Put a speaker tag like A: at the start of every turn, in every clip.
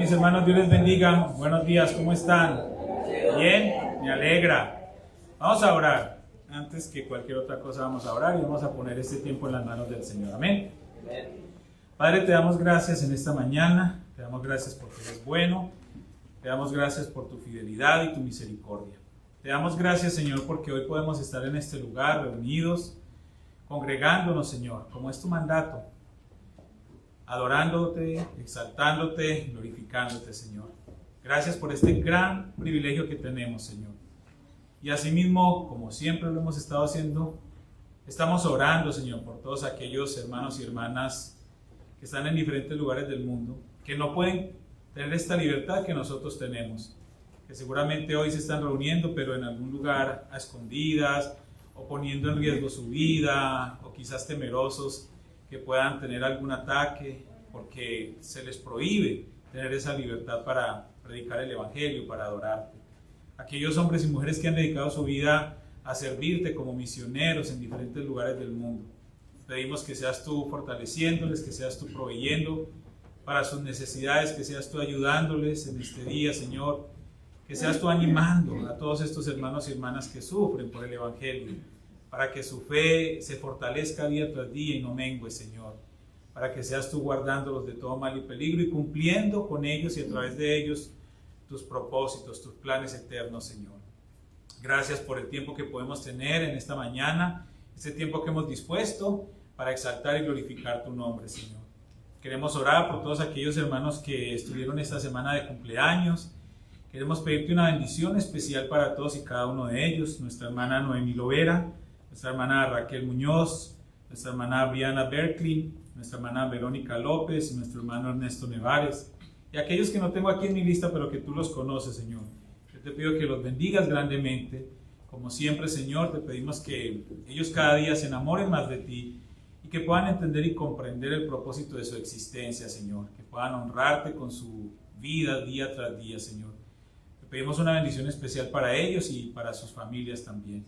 A: mis hermanos? Dios les bendiga. Buenos días, ¿cómo están? Bien, me alegra. Vamos a orar. Antes que cualquier otra cosa vamos a orar y vamos a poner este tiempo en las manos del Señor. Amén. Padre, te damos gracias en esta mañana. Te damos gracias porque eres bueno. Te damos gracias por tu fidelidad y tu misericordia. Te damos gracias, Señor, porque hoy podemos estar en este lugar reunidos, congregándonos, Señor, como es tu mandato, adorándote, exaltándote, glorificándote, Señor. Gracias por este gran privilegio que tenemos, Señor. Y asimismo, como siempre lo hemos estado haciendo, estamos orando, Señor, por todos aquellos hermanos y hermanas que están en diferentes lugares del mundo, que no pueden tener esta libertad que nosotros tenemos, que seguramente hoy se están reuniendo, pero en algún lugar a escondidas, o poniendo en riesgo su vida, o quizás temerosos que puedan tener algún ataque, porque se les prohíbe tener esa libertad para predicar el Evangelio, para adorarte. Aquellos hombres y mujeres que han dedicado su vida a servirte como misioneros en diferentes lugares del mundo. Pedimos que seas tú fortaleciéndoles, que seas tú proveyendo para sus necesidades, que seas tú ayudándoles en este día, Señor, que seas tú animando a todos estos hermanos y hermanas que sufren por el Evangelio, para que su fe se fortalezca día tras día y no mengue, Señor, para que seas tú guardándolos de todo mal y peligro y cumpliendo con ellos y a través de ellos tus propósitos, tus planes eternos, Señor. Gracias por el tiempo que podemos tener en esta mañana, este tiempo que hemos dispuesto para exaltar y glorificar tu nombre, Señor. Queremos orar por todos aquellos hermanos que estuvieron esta semana de cumpleaños. Queremos pedirte una bendición especial para todos y cada uno de ellos. Nuestra hermana Noemí Lovera, nuestra hermana Raquel Muñoz, nuestra hermana Briana Berkeley, nuestra hermana Verónica López y nuestro hermano Ernesto Nevares. Y aquellos que no tengo aquí en mi lista, pero que tú los conoces, Señor. Yo te pido que los bendigas grandemente. Como siempre, Señor, te pedimos que ellos cada día se enamoren más de ti y que puedan entender y comprender el propósito de su existencia, Señor. Que puedan honrarte con su vida día tras día, Señor. Te pedimos una bendición especial para ellos y para sus familias también.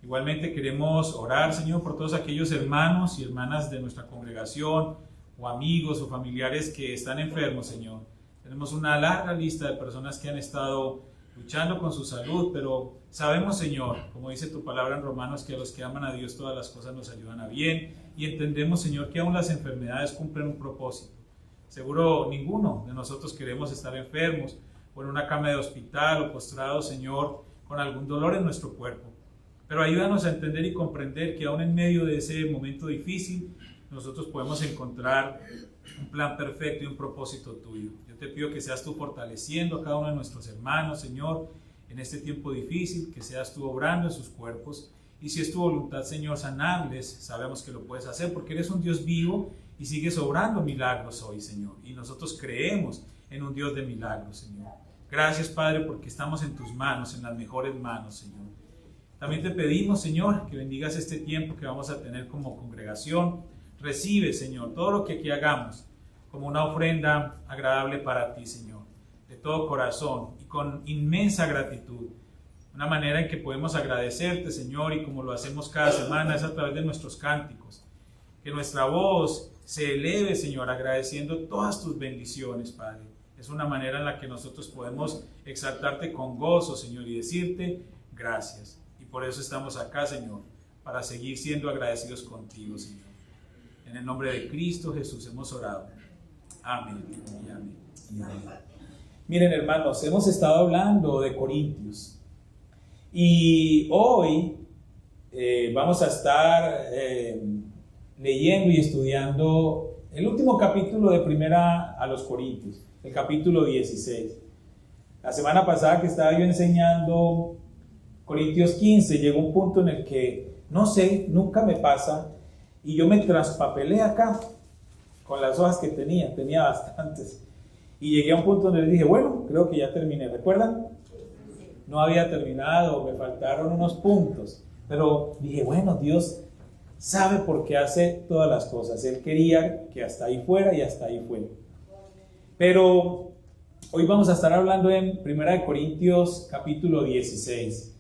A: Igualmente queremos orar, Señor, por todos aquellos hermanos y hermanas de nuestra congregación, o amigos o familiares que están enfermos, Señor. Tenemos una larga lista de personas que han estado luchando con su salud, pero sabemos, Señor, como dice tu palabra en Romanos, que a los que aman a Dios todas las cosas nos ayudan a bien, y entendemos, Señor, que aún las enfermedades cumplen un propósito. Seguro ninguno de nosotros queremos estar enfermos, o en una cama de hospital, o postrados, Señor, con algún dolor en nuestro cuerpo. Pero ayúdanos a entender y comprender que aún en medio de ese momento difícil, nosotros podemos encontrar un plan perfecto y un propósito tuyo. Yo te pido que seas tú fortaleciendo a cada uno de nuestros hermanos, Señor, en este tiempo difícil, que seas tú obrando en sus cuerpos. Y si es tu voluntad, Señor, sanarles, sabemos que lo puedes hacer porque eres un Dios vivo y sigues obrando milagros hoy, Señor. Y nosotros creemos en un Dios de milagros, Señor. Gracias, Padre, porque estamos en tus manos, en las mejores manos, Señor. También te pedimos, Señor, que bendigas este tiempo que vamos a tener como congregación. Recibe, Señor, todo lo que aquí hagamos como una ofrenda agradable para ti, Señor, de todo corazón y con inmensa gratitud. Una manera en que podemos agradecerte, Señor, y como lo hacemos cada semana, es a través de nuestros cánticos. Que nuestra voz se eleve, Señor, agradeciendo todas tus bendiciones, Padre. Es una manera en la que nosotros podemos exaltarte con gozo, Señor, y decirte gracias. Y por eso estamos acá, Señor, para seguir siendo agradecidos contigo, Señor. En el nombre de Cristo Jesús hemos orado. Amén y amén. Y amén. Miren, hermanos, hemos estado hablando de Corintios. Y hoy vamos a estar leyendo y estudiando el último capítulo de Primera a los Corintios, el capítulo 16. La semana pasada que estaba yo enseñando Corintios 15, llegó un punto en el que, no sé, nunca me pasa, y yo me traspapelé acá con las hojas que tenía bastantes. Y llegué a un punto donde le dije, bueno, creo que ya terminé. ¿Recuerdan? No había terminado, me faltaron unos puntos. Pero dije, bueno, Dios sabe por qué hace todas las cosas. Él quería que hasta ahí fuera y hasta ahí fue. Pero hoy vamos a estar hablando en 1 Corintios capítulo 16.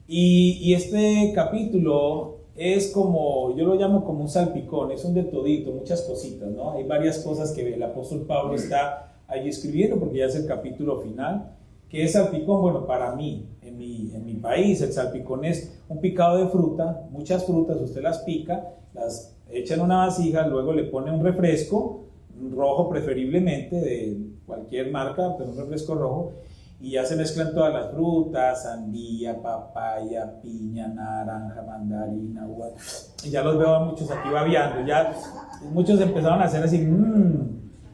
A: Y este capítulo es como, yo lo llamo como un salpicón, es un de todito, muchas cositas, ¿no? Hay varias cosas que el apóstol Pablo está allí escribiendo, porque ya es el capítulo final. ¿Qué es salpicón? Bueno, para mí, en mi país, el salpicón es un picado de fruta, muchas frutas, usted las pica, las echa en una vasija, luego le pone un refresco, rojo preferiblemente, de cualquier marca, pero un refresco rojo, y ya se mezclan todas las frutas, sandía, papaya, piña, naranja, mandarina, uva. Y ya los veo a muchos aquí babeando, ya muchos empezaron a hacer así,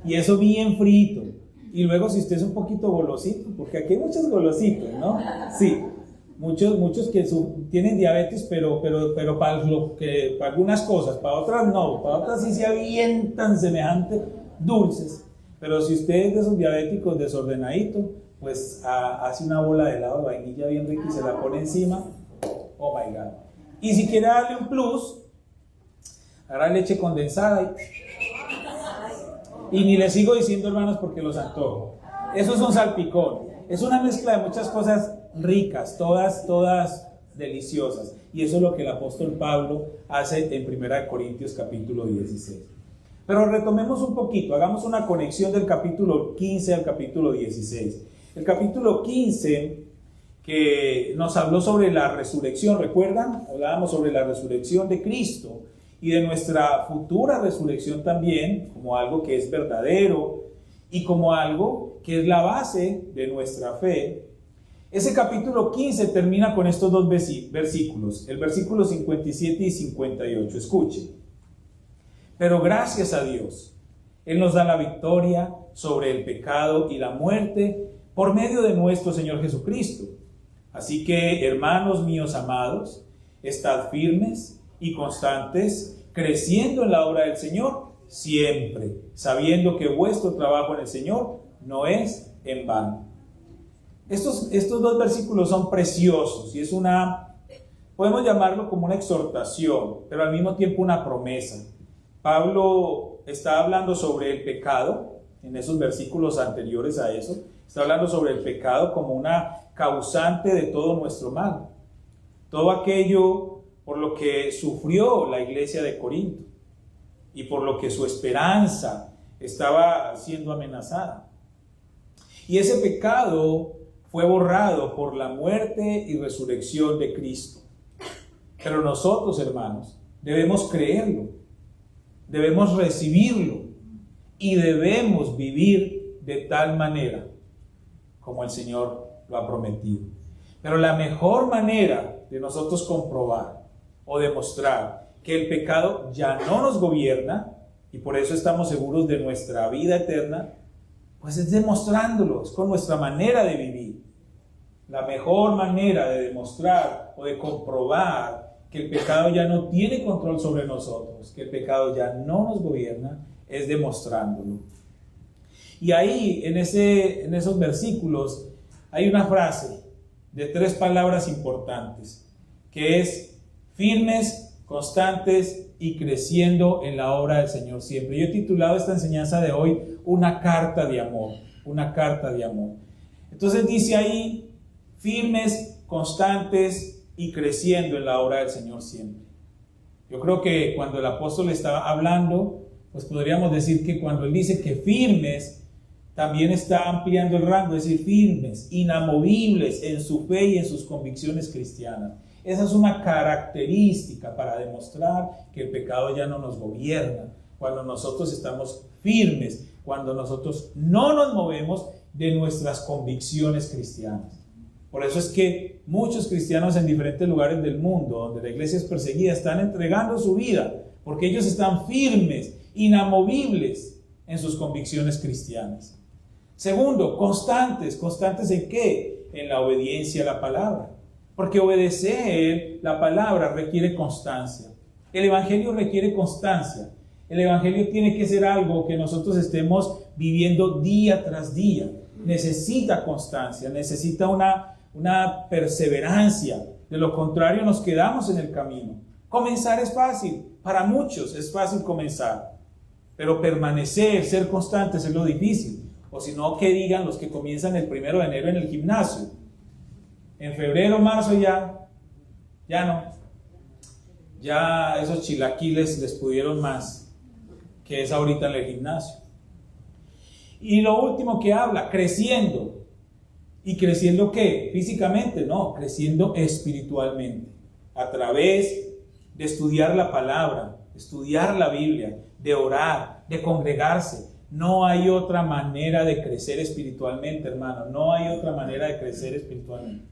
A: y eso bien frito. Y luego si usted es un poquito golosito, porque aquí hay muchos golositos, ¿no? Sí, muchos que tienen diabetes, pero para algunas cosas, para otras no, para otras sí se avientan semejante dulces. Pero si usted es de esos diabéticos desordenaditos, pues hace una bola de helado de vainilla bien rica y se la pone encima. Oh my God. Y si quiere darle un plus, agarra leche condensada y ni le sigo diciendo, hermanos, porque los antojo. Eso es un salpicón. Es una mezcla de muchas cosas ricas, todas deliciosas. Y eso es lo que el apóstol Pablo hace en 1 Corintios capítulo 16. Pero retomemos un poquito, hagamos una conexión del capítulo 15 al capítulo 16. El capítulo 15, que nos habló sobre la resurrección, ¿recuerdan? Hablábamos sobre la resurrección de Cristo y de nuestra futura resurrección también, como algo que es verdadero y como algo que es la base de nuestra fe. Ese capítulo 15 termina con estos dos versículos, el versículo 57 y 58. Escuchen. Pero gracias a Dios, Él nos da la victoria sobre el pecado y la muerte por medio de nuestro Señor Jesucristo. Así que, hermanos míos amados, estad firmes y constantes, creciendo en la obra del Señor, siempre, sabiendo que vuestro trabajo en el Señor no es en vano. Estos dos versículos son preciosos y podemos llamarlo como una exhortación, pero al mismo tiempo una promesa. Pablo está hablando sobre el pecado, en esos versículos anteriores a eso, está hablando sobre el pecado como una causante de todo nuestro mal. Todo aquello por lo que sufrió la iglesia de Corinto y por lo que su esperanza estaba siendo amenazada. Y ese pecado fue borrado por la muerte y resurrección de Cristo. Pero nosotros, hermanos, debemos creerlo, debemos recibirlo y debemos vivir de tal manera como el Señor lo ha prometido. Pero la mejor manera de nosotros comprobar o demostrar que el pecado ya no nos gobierna y por eso estamos seguros de nuestra vida eterna, pues es demostrándolo, es con nuestra manera de vivir. La mejor manera de demostrar o de comprobar que el pecado ya no tiene control sobre nosotros, que el pecado ya no nos gobierna, es demostrándolo. Y ahí, en esos versículos, hay una frase de 3 palabras importantes, que es firmes, constantes y creciendo en la obra del Señor siempre. Yo he titulado esta enseñanza de hoy, una carta de amor, una carta de amor. Entonces dice ahí, firmes, constantes y creciendo en la obra del Señor siempre. Yo creo que cuando el apóstol estaba hablando, pues podríamos decir que cuando él dice que firmes, también está ampliando el rango, es decir, firmes, inamovibles en su fe y en sus convicciones cristianas. Esa es una característica para demostrar que el pecado ya no nos gobierna, cuando nosotros estamos firmes, cuando nosotros no nos movemos de nuestras convicciones cristianas. Por eso es que muchos cristianos en diferentes lugares del mundo, donde la iglesia es perseguida, están entregando su vida, porque ellos están firmes, inamovibles en sus convicciones cristianas. Segundo, constantes. ¿Constantes en qué? En la obediencia a la palabra. Porque obedecer la palabra requiere constancia. El evangelio requiere constancia. El evangelio tiene que ser algo que nosotros estemos viviendo día tras día. Necesita constancia, necesita una perseverancia. De lo contrario, nos quedamos en el camino. Comenzar es fácil. Para muchos es fácil comenzar. Pero permanecer, ser constantes es lo difícil. O si no, que digan los que comienzan el 1 de enero en el gimnasio. En febrero, marzo ya no. Ya esos chilaquiles les pudieron más que es ahorita en el gimnasio. Y lo último que habla, creciendo. ¿Y creciendo qué? Físicamente, no, creciendo espiritualmente. A través de estudiar la palabra, estudiar la Biblia, de orar, de congregarse. No hay otra manera de crecer espiritualmente, hermano. No hay otra manera de crecer espiritualmente.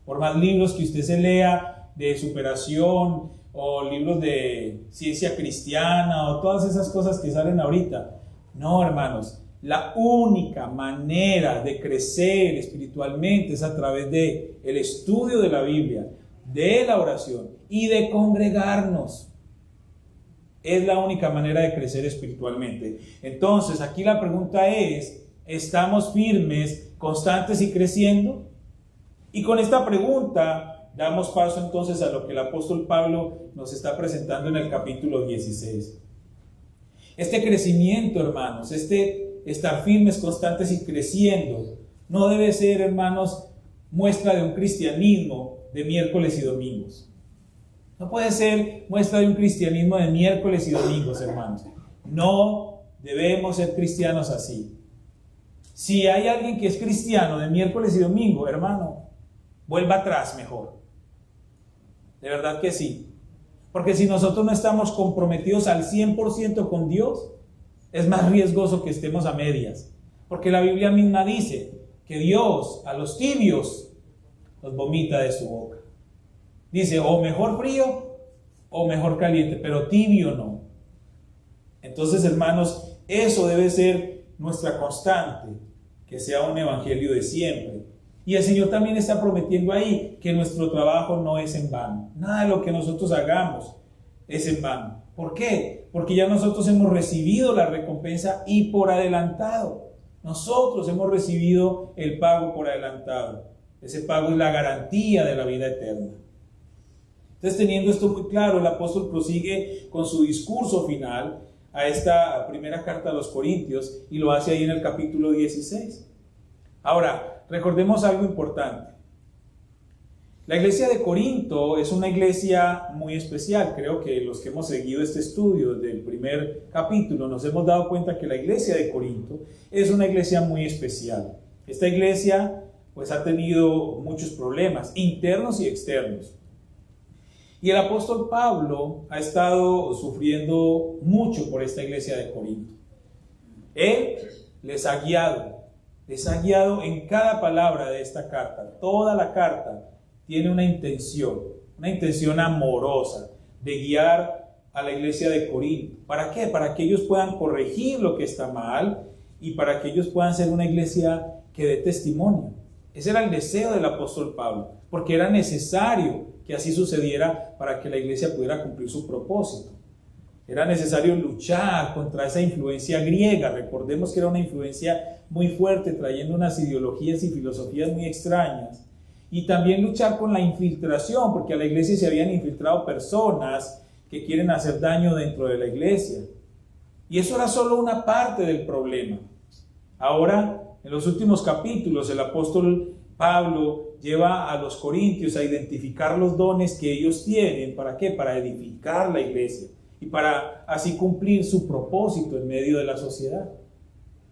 A: Por más libros que usted se lea de superación o libros de ciencia cristiana o todas esas cosas que salen ahorita. No, hermanos. La única manera de crecer espiritualmente es a través de el estudio de la Biblia, de la oración y de congregarnos. Es la única manera de crecer espiritualmente. Entonces, aquí la pregunta es, ¿estamos firmes, constantes y creciendo? Y con esta pregunta damos paso entonces a lo que el apóstol Pablo nos está presentando en el capítulo 16. Este crecimiento, hermanos, estar firmes, constantes y creciendo, no debe ser, hermanos, muestra de un cristianismo de miércoles y domingos. No puede ser muestra de un cristianismo de miércoles y domingos, hermanos. No debemos ser cristianos así. Si hay alguien que es cristiano de miércoles y domingo, hermano, vuelva atrás mejor. De verdad que sí. Porque si nosotros no estamos comprometidos al 100% con Dios, es más riesgoso que estemos a medias. Porque la Biblia misma dice que Dios a los tibios los vomita de su boca. Dice, o mejor frío o mejor caliente, pero tibio no. Entonces, hermanos, eso debe ser nuestra constante, que sea un evangelio de siempre. Y el Señor también está prometiendo ahí que nuestro trabajo no es en vano. Nada de lo que nosotros hagamos es en vano. ¿Por qué? Porque ya nosotros hemos recibido la recompensa y por adelantado. Nosotros hemos recibido el pago por adelantado. Ese pago es la garantía de la vida eterna. Entonces, teniendo esto muy claro, el apóstol prosigue con su discurso final a esta primera carta a los Corintios y lo hace ahí en el capítulo 16. Ahora, recordemos algo importante. La iglesia de Corinto es una iglesia muy especial. Creo que los que hemos seguido este estudio desde el primer capítulo nos hemos dado cuenta que la iglesia de Corinto es una iglesia muy especial. Esta iglesia pues ha tenido muchos problemas internos y externos. Y el apóstol Pablo ha estado sufriendo mucho por esta iglesia de Corinto. Él les ha guiado en cada palabra de esta carta. Toda la carta tiene una intención amorosa de guiar a la iglesia de Corinto. ¿Para qué? Para que ellos puedan corregir lo que está mal y para que ellos puedan ser una iglesia que dé testimonio. Ese era el deseo del apóstol Pablo, porque era necesario que así sucediera para que la iglesia pudiera cumplir su propósito. Era necesario luchar contra esa influencia griega. Recordemos que era una influencia muy fuerte, trayendo unas ideologías y filosofías muy extrañas. Y también luchar con la infiltración, porque a la iglesia se habían infiltrado personas que quieren hacer daño dentro de la iglesia. Y eso era solo una parte del problema. Ahora, en los últimos capítulos, el apóstol Pablo lleva a los corintios a identificar los dones que ellos tienen. ¿Para qué? Para edificar la iglesia y para así cumplir su propósito en medio de la sociedad.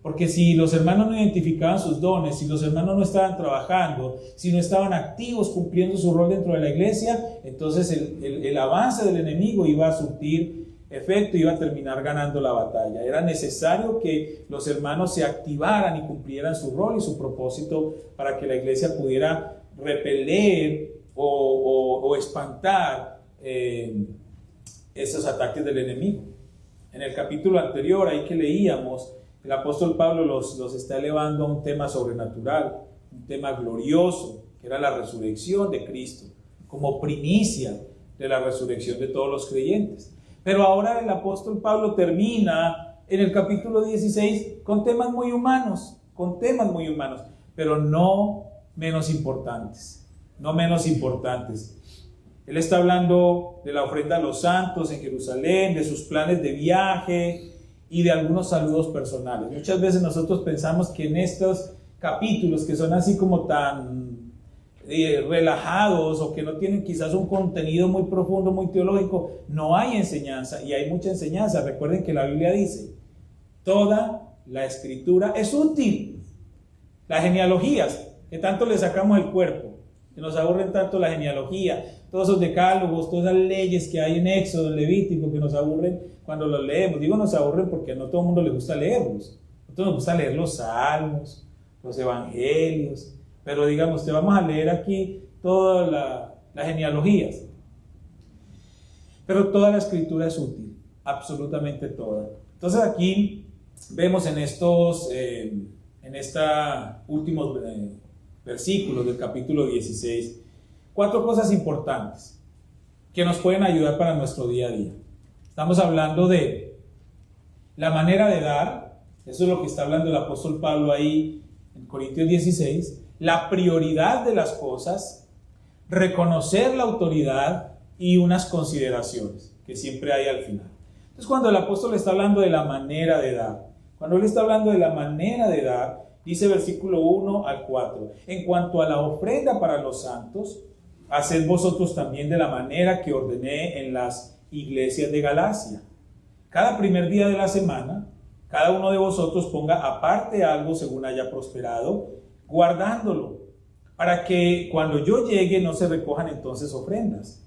A: Porque si los hermanos no identificaban sus dones, si los hermanos no estaban trabajando, si no estaban activos cumpliendo su rol dentro de la iglesia, entonces el avance del enemigo iba a surtir efecto, iba a terminar ganando la batalla. Era necesario que los hermanos se activaran y cumplieran su rol y su propósito para que la iglesia pudiera repeler o espantar esos ataques del enemigo. En el capítulo anterior, ahí que leíamos, el apóstol Pablo los está elevando a un tema sobrenatural, un tema glorioso, que era la resurrección de Cristo, como primicia de la resurrección de todos los creyentes. Pero ahora el apóstol Pablo termina en el capítulo 16 con temas muy humanos, pero no menos importantes, Él está hablando de la ofrenda a los santos en Jerusalén, de sus planes de viaje y de algunos saludos personales. Muchas veces nosotros pensamos que en estos capítulos que son así como tan relajados o que no tienen quizás un contenido muy profundo, muy teológico, no hay enseñanza, y hay mucha enseñanza. Recuerden que la Biblia dice, toda la escritura es útil. Las genealogías, que tanto le sacamos el cuerpo, que nos aburren tanto la genealogía, todos esos decálogos, todas las leyes que hay en Éxodo, en Levítico, que nos aburren cuando los leemos. Digo nos aburren porque no a todo el mundo le gusta leerlos. A todos nos gusta leer los salmos, los evangelios, pero digamos, te vamos a leer aquí todas las genealogías. Pero toda la escritura es útil, absolutamente toda. Entonces aquí vemos en estos últimos versículos del capítulo 16, 4 cosas importantes que nos pueden ayudar para nuestro día a día. Estamos hablando de la manera de dar, eso es lo que está hablando el apóstol Pablo ahí en Corintios 16, la prioridad de las cosas, reconocer la autoridad y unas consideraciones que siempre hay al final. Entonces, cuando el apóstol está hablando de la manera de dar, cuando él está hablando de la manera de dar, dice versículo 1 al 4, en cuanto a la ofrenda para los santos, haced vosotros también de la manera que ordené en las iglesias de Galacia. Cada primer día de la semana, cada uno de vosotros ponga aparte algo según haya prosperado, guardándolo, para que cuando yo llegue no se recojan entonces ofrendas.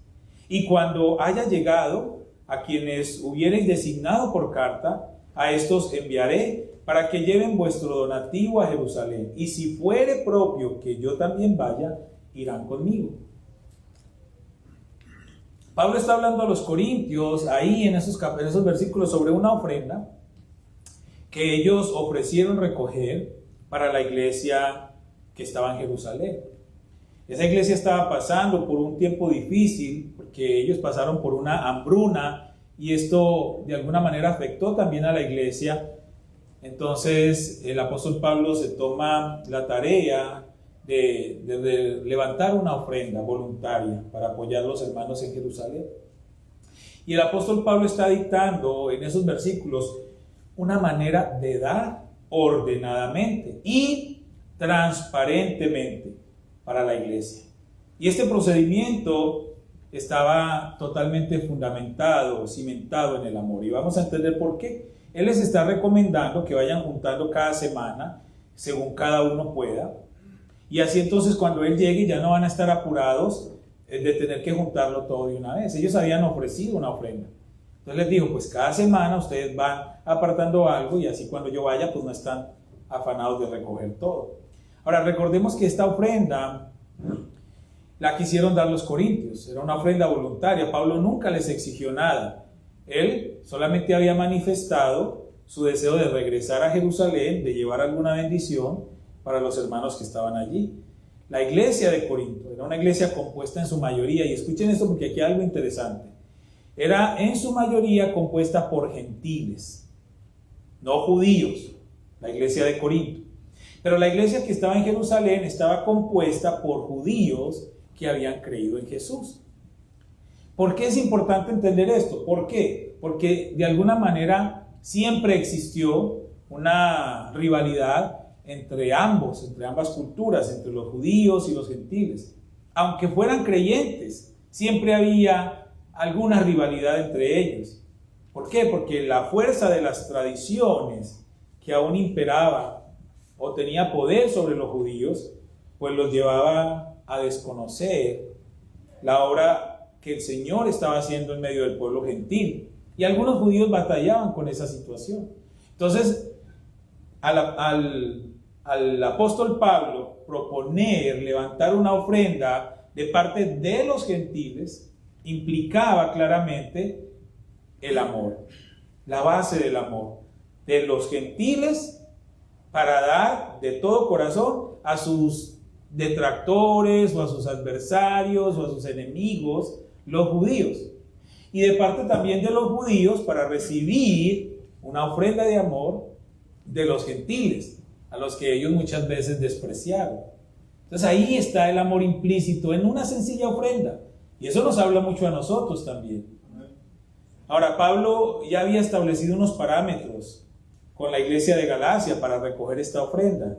A: Y cuando haya llegado, a quienes hubiereis designado por carta, a estos enviaré, para que lleven vuestro donativo a Jerusalén. Y si fuere propio que yo también vaya, irán conmigo. Pablo está hablando a los corintios, ahí en esos versículos, sobre una ofrenda que ellos ofrecieron recoger para la iglesia que estaba en Jerusalén. Esa iglesia estaba pasando por un tiempo difícil, porque ellos pasaron por una hambruna, y esto de alguna manera afectó también a la iglesia. Entonces el apóstol Pablo se toma la tarea de levantar una ofrenda voluntaria para apoyar a los hermanos en Jerusalén. Y el apóstol Pablo está dictando en esos versículos una manera de dar ordenadamente y transparentemente para la iglesia. Y este procedimiento estaba totalmente fundamentado, cimentado en el amor. Y vamos a entender por qué. Él les está recomendando que vayan juntando cada semana, según cada uno pueda. Y así entonces cuando él llegue ya no van a estar apurados de tener que juntarlo todo de una vez. Ellos habían ofrecido una ofrenda. Entonces les dijo, pues cada semana ustedes van apartando algo y así cuando yo vaya pues no están afanados de recoger todo. Ahora recordemos que esta ofrenda la quisieron dar los corintios, era una ofrenda voluntaria. Pablo nunca les exigió nada. Él solamente había manifestado su deseo de regresar a Jerusalén, de llevar alguna bendición para los hermanos que estaban allí. La iglesia de Corinto era una iglesia compuesta en su mayoría, y escuchen esto porque aquí hay algo interesante, era en su mayoría compuesta por gentiles, no judíos, la iglesia de Corinto. Pero la iglesia que estaba en Jerusalén estaba compuesta por judíos que habían creído en Jesús. ¿Por qué es importante entender esto? ¿Por qué? Porque de alguna manera siempre existió una rivalidad entre ambas culturas, entre los judíos y los gentiles. Aunque fueran creyentes, siempre había alguna rivalidad entre ellos. ¿Por qué? Porque la fuerza de las tradiciones que aún imperaba o tenía poder sobre los judíos, pues los llevaba a desconocer la obra que el Señor estaba haciendo en medio del pueblo gentil. Y algunos judíos batallaban con esa situación. Entonces, al apóstol Pablo proponer levantar una ofrenda de parte de los gentiles, implicaba claramente el amor, la base del amor de los gentiles para dar de todo corazón a sus detractores o a sus adversarios o a sus enemigos, los judíos. Y de parte también de los judíos para recibir una ofrenda de amor de los gentiles, a los que ellos muchas veces despreciaron. Entonces ahí está el amor implícito en una sencilla ofrenda. Y eso nos habla mucho a nosotros también. Ahora, Pablo ya había establecido unos parámetros con la iglesia de Galacia para recoger esta ofrenda.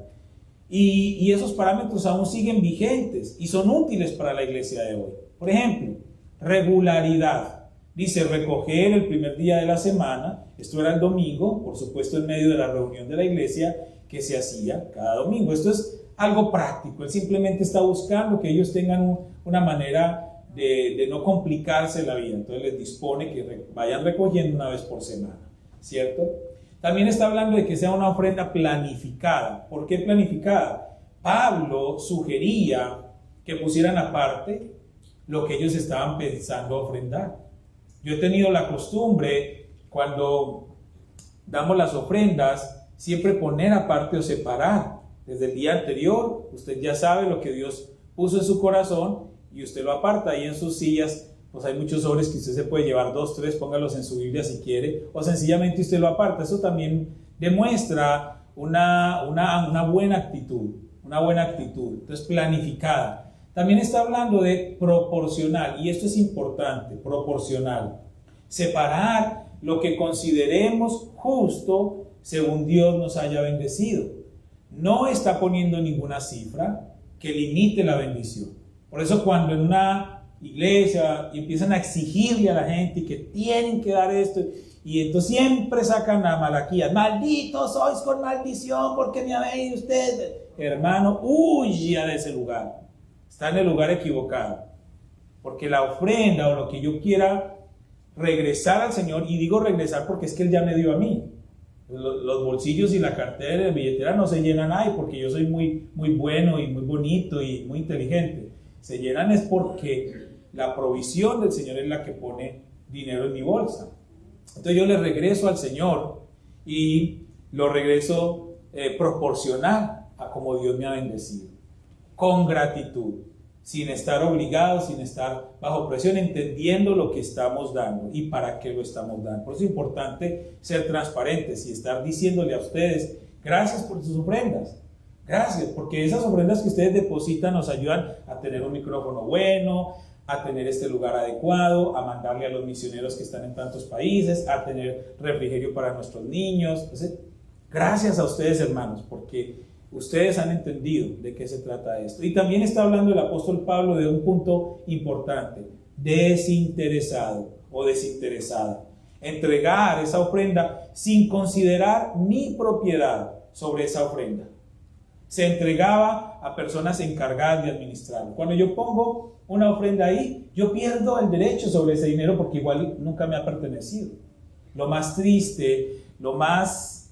A: Y esos parámetros aún siguen vigentes y son útiles para la iglesia de hoy. Por ejemplo, regularidad. Dice, recoger el primer día de la semana, esto era el domingo, por supuesto en medio de la reunión de la iglesia que se hacía cada domingo. Esto es algo práctico, él simplemente está buscando que ellos tengan una manera de no complicarse la vida. Entonces les dispone que vayan recogiendo una vez por semana, ¿cierto? También está hablando de que sea una ofrenda planificada. ¿Por qué planificada? Pablo sugería que pusieran aparte lo que ellos estaban pensando ofrendar. Yo he tenido la costumbre, cuando damos las ofrendas, siempre poner aparte o separar. Desde el día anterior, usted ya sabe lo que Dios puso en su corazón y usted lo aparta ahí en sus sillas. Pues hay muchos sobres que usted se puede llevar 2, 3, póngalos en su Biblia si quiere, o sencillamente usted lo aparta. Eso también demuestra una buena actitud, entonces planificada. También está hablando de proporcional, y esto es importante, proporcional. Separar lo que consideremos justo según Dios nos haya bendecido. No está poniendo ninguna cifra que limite la bendición. Por eso cuando en una iglesia y empiezan a exigirle a la gente que tienen que dar esto, y entonces siempre sacan a Malaquías, malditos sois con maldición porque me habéis usted. Hermano, huya de ese lugar. Está en el lugar equivocado, porque la ofrenda o lo que yo quiera regresar al Señor, y digo regresar porque es que Él ya me dio a mí. Los bolsillos y la cartera y la billetera no se llenan ahí porque yo soy muy bueno y muy bonito y muy inteligente. Se llenan es porque la provisión del Señor es la que pone dinero en mi bolsa. Entonces yo le regreso al Señor y lo regreso proporcional a como Dios me ha bendecido, con gratitud, sin estar obligado, sin estar bajo presión, entendiendo lo que estamos dando y para qué lo estamos dando. Por eso es importante ser transparentes y estar diciéndole a ustedes, gracias por sus ofrendas, gracias, porque esas ofrendas que ustedes depositan nos ayudan a tener un micrófono bueno, a tener este lugar adecuado, a mandarle a los misioneros que están en tantos países, a tener refrigerio para nuestros niños. Entonces, gracias a ustedes, hermanos, porque ustedes han entendido de qué se trata esto. Y también está hablando el apóstol Pablo de un punto importante, desinteresado o desinteresada. Entregar esa ofrenda sin considerar mi propiedad sobre esa ofrenda. Se entregaba a personas encargadas de administrarlo. Cuando yo pongo una ofrenda ahí, yo pierdo el derecho sobre ese dinero porque igual nunca me ha pertenecido. Lo más triste, lo más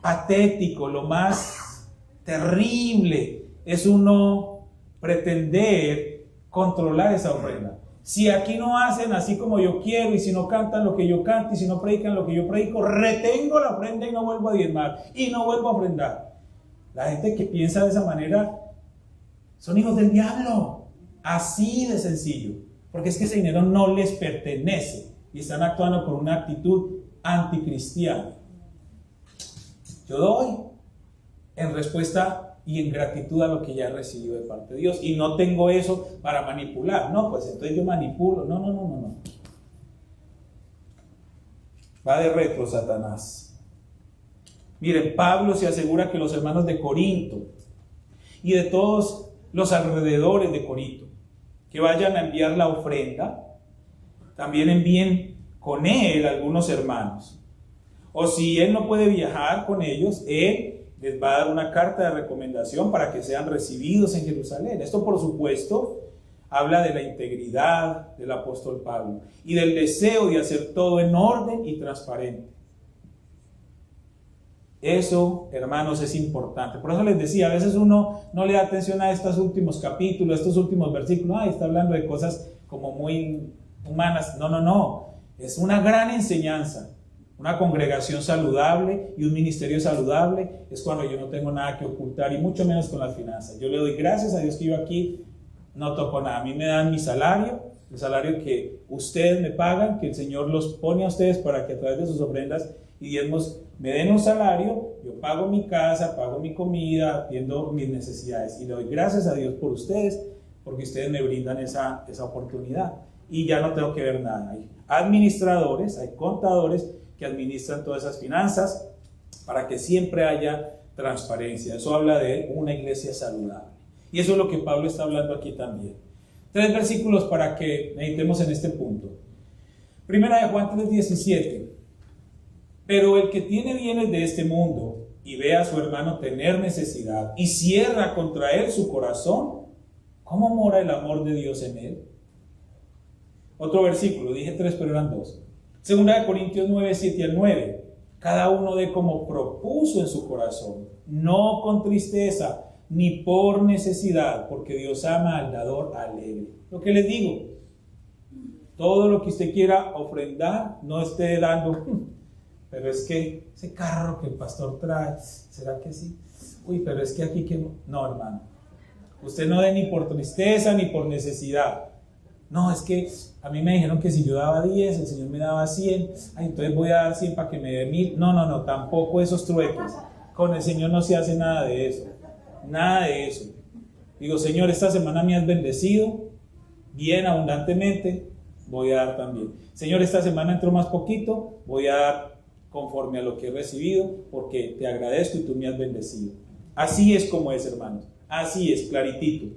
A: patético, lo más terrible es uno pretender controlar esa ofrenda. Si aquí no hacen así como yo quiero, y si no cantan lo que yo canto, y si no predican lo que yo predico, retengo la ofrenda y no vuelvo a diezmar, y no vuelvo a ofrendar. La gente que piensa de esa manera son hijos del diablo. Así de sencillo. Porque es que ese dinero no les pertenece y están actuando con una actitud anticristiana. Yo doy en respuesta y en gratitud a lo que ya he recibido de parte de Dios, y no tengo eso para manipular. No, pues entonces yo manipulo. No. Va de retro Satanás. Miren, Pablo se asegura que los hermanos de Corinto y de todos los alrededores de Corinto que vayan a enviar la ofrenda, también envíen con él algunos hermanos. O si él no puede viajar con ellos, él les va a dar una carta de recomendación para que sean recibidos en Jerusalén. Esto, por supuesto, habla de la integridad del apóstol Pablo y del deseo de hacer todo en orden y transparente. Eso, hermanos, es importante. Por eso les decía, a veces uno no le da atención a estos últimos capítulos, a estos últimos versículos. Está hablando de cosas como muy humanas. No. Es una gran enseñanza. Una congregación saludable y un ministerio saludable es cuando yo no tengo nada que ocultar, y mucho menos con las finanzas. Yo le doy gracias a Dios que yo aquí no toco nada. A mí me dan mi salario, el salario que ustedes me pagan, que el Señor los pone a ustedes para que a través de sus ofrendas y diezmos me den un salario. Yo pago mi casa, pago mi comida, atiendo mis necesidades, y le doy gracias a Dios por ustedes, porque ustedes me brindan esa oportunidad, y ya no tengo que ver nada. Hay administradores, hay contadores que administran todas esas finanzas para que siempre haya transparencia. Eso habla de una iglesia saludable, y eso es lo que Pablo está hablando aquí también. 3 versículos para que meditemos en este punto. Primera de Juan 3:17. Pero el que tiene bienes de este mundo y ve a su hermano tener necesidad y cierra contra él su corazón, ¿cómo mora el amor de Dios en él? Otro versículo, dije 3, pero eran 2. Segunda de Corintios 9:7-9. Cada uno dé como propuso en su corazón, no con tristeza ni por necesidad, porque Dios ama al dador alegre. Lo que les digo, todo lo que usted quiera ofrendar, no esté dando, pero es que ese carro que el pastor trae, ¿será que sí? Uy, pero es que aquí que no. No, hermano, usted no dé ni por tristeza ni por necesidad. No, es que a mí me dijeron que si yo daba 10, el Señor me daba 100, entonces voy a dar 100 para que me dé 1000. No, tampoco esos trueques. Con el Señor no se hace nada de eso. Nada de eso. Digo, Señor, esta semana me has bendecido bien abundantemente, voy a dar también. Señor, esta semana entró más poquito, voy a dar conforme a lo que he recibido, porque te agradezco y tú me has bendecido. Así es como es, hermanos. Así es, claritito.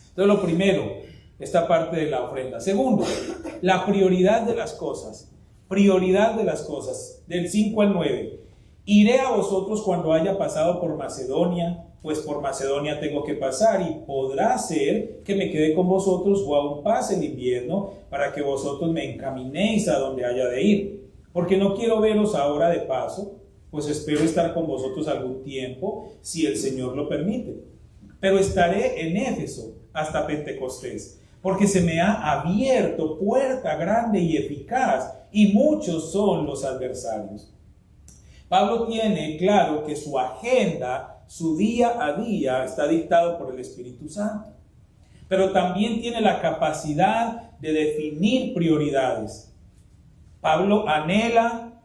A: Entonces, lo primero, esta parte de la ofrenda. Segundo, la prioridad de las cosas. Prioridad de las cosas. Del 5 al 9. Iré a vosotros cuando haya pasado por Macedonia, pues por Macedonia tengo que pasar, y podrá ser que me quede con vosotros o aún pase el invierno, para que vosotros me encaminéis a donde haya de ir. Porque no quiero veros ahora de paso, pues espero estar con vosotros algún tiempo, si el Señor lo permite. Pero estaré en Éfeso hasta Pentecostés, porque se me ha abierto puerta grande y eficaz, y muchos son los adversarios. Pablo tiene claro que su agenda, su día a día, está dictado por el Espíritu Santo, pero también tiene la capacidad de definir prioridades. Pablo anhela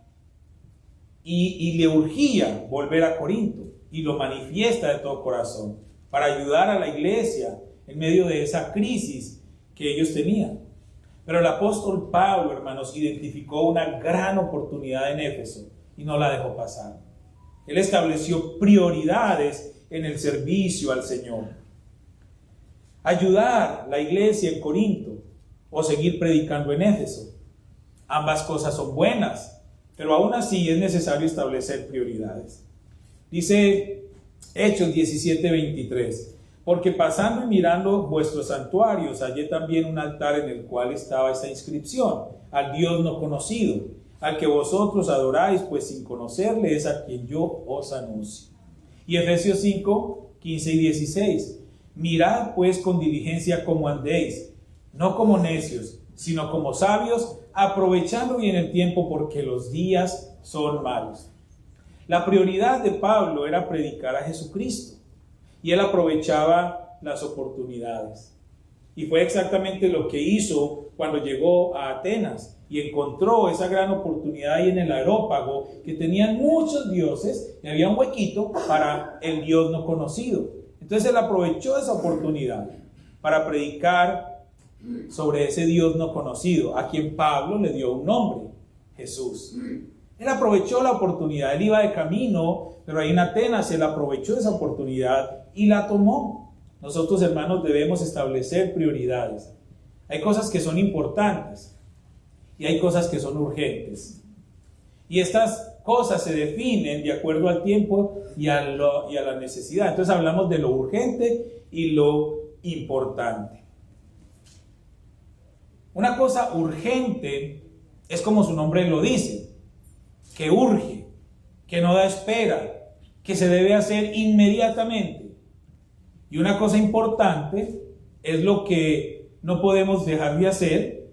A: y le urgía volver a Corinto, y lo manifiesta de todo corazón, para ayudar a la iglesia en medio de esa crisis que ellos tenían. Pero el apóstol Pablo, hermanos, identificó una gran oportunidad en Éfeso y no la dejó pasar. Él estableció prioridades en el servicio al Señor. Ayudar la iglesia en Corinto o seguir predicando en Éfeso. Ambas cosas son buenas, pero aún así es necesario establecer prioridades. Dice Hechos 17:23. Porque pasando y mirando vuestros santuarios, hallé también un altar en el cual estaba esta inscripción: al Dios no conocido, al que vosotros adoráis, pues sin conocerle es a quien yo os anuncio. Y Efesios 5:15-16. Mirad pues con diligencia cómo andéis, no como necios, sino como sabios, aprovechando bien el tiempo, porque los días son malos. La prioridad de Pablo era predicar a Jesucristo, y él aprovechaba las oportunidades. Y fue exactamente lo que hizo cuando llegó a Atenas y encontró esa gran oportunidad ahí en el Areópago, que tenían muchos dioses y había un huequito para el Dios no conocido. Entonces él aprovechó esa oportunidad para predicar sobre ese Dios no conocido, a quien Pablo le dio un nombre: Jesús. Él aprovechó la oportunidad. Él iba de camino, pero ahí en Atenas él aprovechó esa oportunidad y la tomó. Nosotros, hermanos, debemos establecer prioridades. Hay cosas que son importantes y hay cosas que son urgentes. Y estas cosas se definen de acuerdo al tiempo y a la necesidad. Entonces hablamos de lo urgente y lo importante. Una cosa urgente es como su nombre lo dice, que urge, que no da espera, que se debe hacer inmediatamente. Y una cosa importante es lo que no podemos dejar de hacer,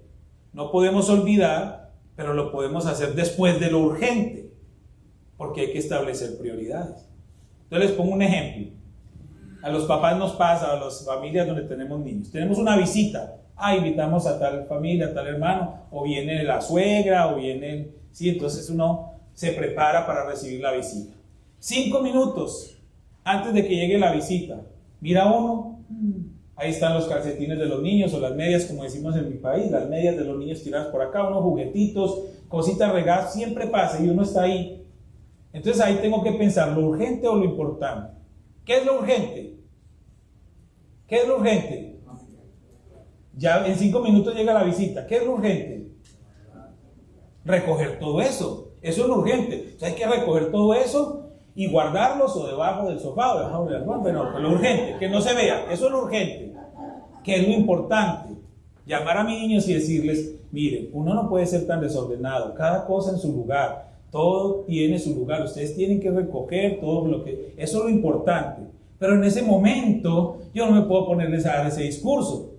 A: no podemos olvidar, pero lo podemos hacer después de lo urgente, porque hay que establecer prioridades. Entonces les pongo un ejemplo. A los papás nos pasa, a las familias donde tenemos niños. Tenemos una visita. Invitamos a tal familia, a tal hermano, o viene la suegra, o viene... Sí, entonces uno se prepara para recibir la visita. 5 minutos antes de que llegue la visita, mira uno, ahí están los calcetines de los niños, o las medias, como decimos en mi país, las medias de los niños tiradas por acá, unos juguetitos, cositas regadas, siempre pasa y uno está ahí. Entonces ahí tengo que pensar, ¿lo urgente o lo importante? ¿Qué es lo urgente? ¿Qué es lo urgente? Ya en 5 minutos llega la visita. ¿Qué es lo urgente? recoger todo eso. Eso es lo urgente. O sea, hay que recoger todo eso y guardarlos o debajo del sofá o debajo del almohada. Bueno, lo urgente, que no se vea. Eso es lo urgente, que es lo importante. Llamar a mis niños y decirles, miren, uno no puede ser tan desordenado, cada cosa en su lugar, todo tiene su lugar, ustedes tienen que recoger todo lo que... Eso es lo importante. Pero en ese momento yo no me puedo ponerles a dar ese discurso.